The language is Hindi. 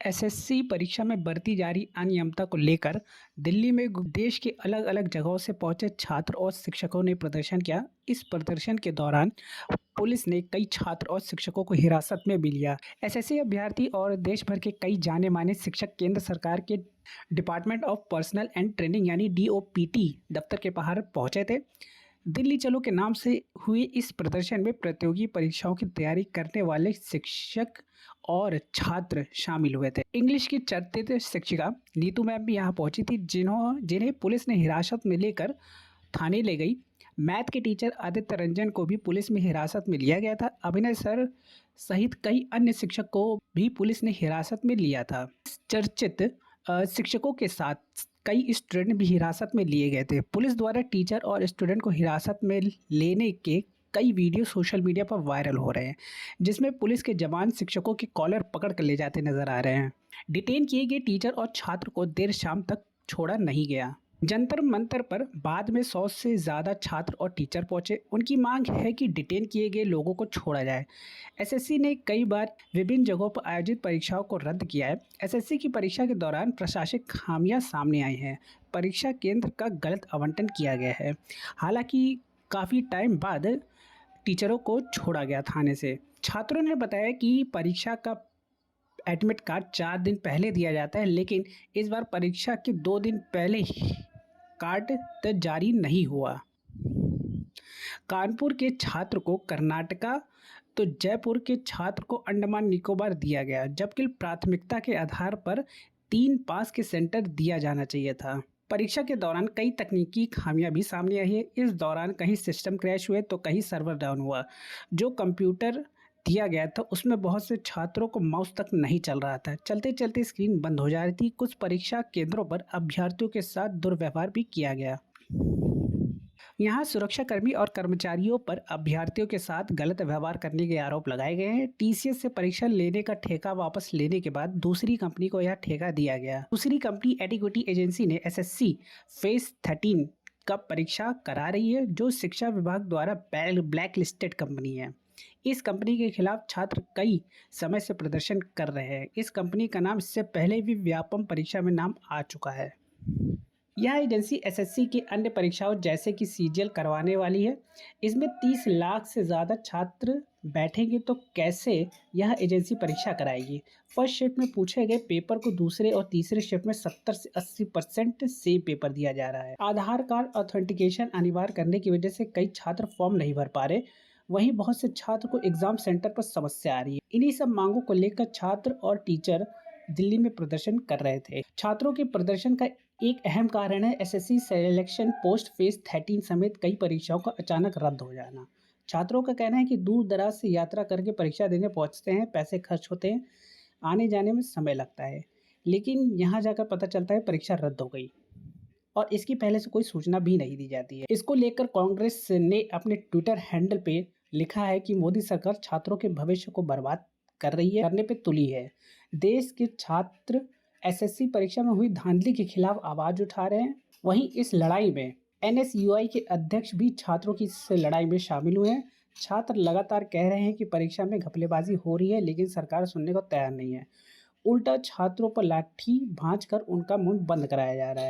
एसएससी परीक्षा में बढ़ती जा रही अनियमितता को लेकर दिल्ली में देश के अलग अलग जगहों से पहुंचे छात्र और शिक्षकों ने प्रदर्शन किया। इस प्रदर्शन के दौरान पुलिस ने कई छात्र और शिक्षकों को हिरासत में भी लिया। एसएससी अभ्यर्थी और देश भर के कई जाने माने शिक्षक केंद्र सरकार के department of personal and training यानी डीओपीटी दफ्तर के बाहर पहुंचे थे। दिल्ली चलो के नाम से हुए इस प्रदर्शन में प्रतियोगी परीक्षाओं की तैयारी करने वाले शिक्षक और छात्र शामिल हुए थे। इंग्लिश की चर्चित शिक्षिका नीतू मैम भी यहाँ पहुंची थी, जिन्हें पुलिस ने हिरासत में लेकर थाने ले गई। मैथ के टीचर आदित्य रंजन को भी पुलिस में हिरासत में लिया गया था। अभिनय सर सहित कई अन्य शिक्षक को भी पुलिस ने हिरासत में लिया था। चर्चित शिक्षकों के साथ कई स्टूडेंट भी हिरासत में लिए गए थे। पुलिस द्वारा टीचर और स्टूडेंट को हिरासत में लेने के कई वीडियो सोशल मीडिया पर वायरल हो रहे हैं, जिसमें पुलिस के जवान शिक्षकों के कॉलर पकड़ कर ले जाते नजर आ रहे हैं। डिटेन किए गए टीचर और छात्र को देर शाम तक छोड़ा नहीं गया। जंतर मंतर पर बाद में 100 से ज़्यादा छात्र और टीचर पहुंचे। उनकी मांग है कि डिटेन किए गए लोगों को छोड़ा जाए। एसएससी ने कई बार विभिन्न जगहों पर आयोजित परीक्षाओं को रद्द किया है। एसएससी की परीक्षा के दौरान प्रशासनिक खामियां सामने आई हैं। परीक्षा केंद्र का गलत आवंटन किया गया है। हालांकि काफ़ी टाइम बाद टीचरों को छोड़ा गया थाने से। छात्रों ने बताया कि परीक्षा का एडमिट कार्ड 4 दिन पहले दिया जाता है, लेकिन इस बार परीक्षा के 2 दिन पहले ही कार्ड तक जारी नहीं हुआ। कानपुर के छात्र को कर्नाटका तो जयपुर के छात्र को अंडमान निकोबार दिया गया, जबकि प्राथमिकता के आधार पर 3 पास के सेंटर दिया जाना चाहिए था। परीक्षा के दौरान कई तकनीकी खामियां भी सामने आई है। इस दौरान कहीं सिस्टम क्रैश हुए तो कहीं सर्वर डाउन हुआ। जो कंप्यूटर दिया गया था उसमें बहुत से छात्रों को माउस तक नहीं चल रहा था। चलते चलते स्क्रीन बंद हो जा रही थी। कुछ परीक्षा केंद्रों पर अभ्यर्थियों के साथ दुर्व्यवहार भी किया गया। यहाँ सुरक्षाकर्मी और कर्मचारियों पर अभ्यर्थियों के साथ गलत व्यवहार करने के आरोप लगाए गए हैं। टीसीएस से परीक्षा लेने का ठेका वापस लेने के बाद दूसरी कंपनी को यह ठेका दिया गया। दूसरी कंपनी एडिक्विटी एजेंसी ने एसएससी फेज 13 का परीक्षा करा रही है, जो शिक्षा विभाग द्वारा ब्लैक लिस्टेड कंपनी है। इस कंपनी के खिलाफ छात्र कई समय से प्रदर्शन कर रहे हैं। इस कंपनी का नाम इससे पहले भी व्यापम परीक्षा में नाम आ चुका है। यह एजेंसी एसएससी की अन्य परीक्षाओं जैसे कि सीजीएल करवाने वाली है। इसमें 30 लाख से ज़्यादा छात्र बैठेंगे तो कैसे यह एजेंसी परीक्षा कराएगी। फर्स्ट शिफ्ट में पूछे गए पेपर को दूसरे और तीसरे शिफ्ट में 70 से 80% से पेपर दिया जा रहा है। आधार कार्ड ऑथेंटिकेशन अनिवार्य करने की वजह से कई छात्र फॉर्म नहीं भर पा रहे। वहीं बहुत से छात्र को एग्जाम सेंटर पर समस्या आ रही है। इन्हीं सब मांगों को लेकर छात्र और टीचर दिल्ली में प्रदर्शन कर रहे थे। छात्रों के प्रदर्शन का एक अहम कारण है एसएससी सिलेक्शन पोस्ट फेज 13 समेत कई परीक्षाओं का अचानक रद्द हो जाना। छात्रों का कहना है कि दूर दराज से यात्रा करके परीक्षा देने पहुंचते हैं, पैसे खर्च होते हैं, आने जाने में समय लगता है, लेकिन यहाँ जाकर पता चलता है परीक्षा रद्द हो गई और इसकी पहले से कोई सूचना भी नहीं दी जाती है। इसको लेकर कांग्रेस ने अपने ट्विटर हैंडल पे लिखा है कि मोदी सरकार छात्रों के भविष्य को बर्बाद करने पे तुली है। देश के छात्र एसएससी परीक्षा में हुई धांधली के खिलाफ आवाज उठा रहे हैं। वहीं इस लड़ाई में एनएसयूआई के अध्यक्ष भी छात्रों की इस लड़ाई में शामिल हुए हैं। छात्र लगातार कह रहे हैं कि परीक्षा में घपलेबाजी हो रही है, लेकिन सरकार सुनने को तैयार नहीं है। उल्टा छात्रों पर लाठी भांज कर उनका मुंह बंद कराया जा रहा है।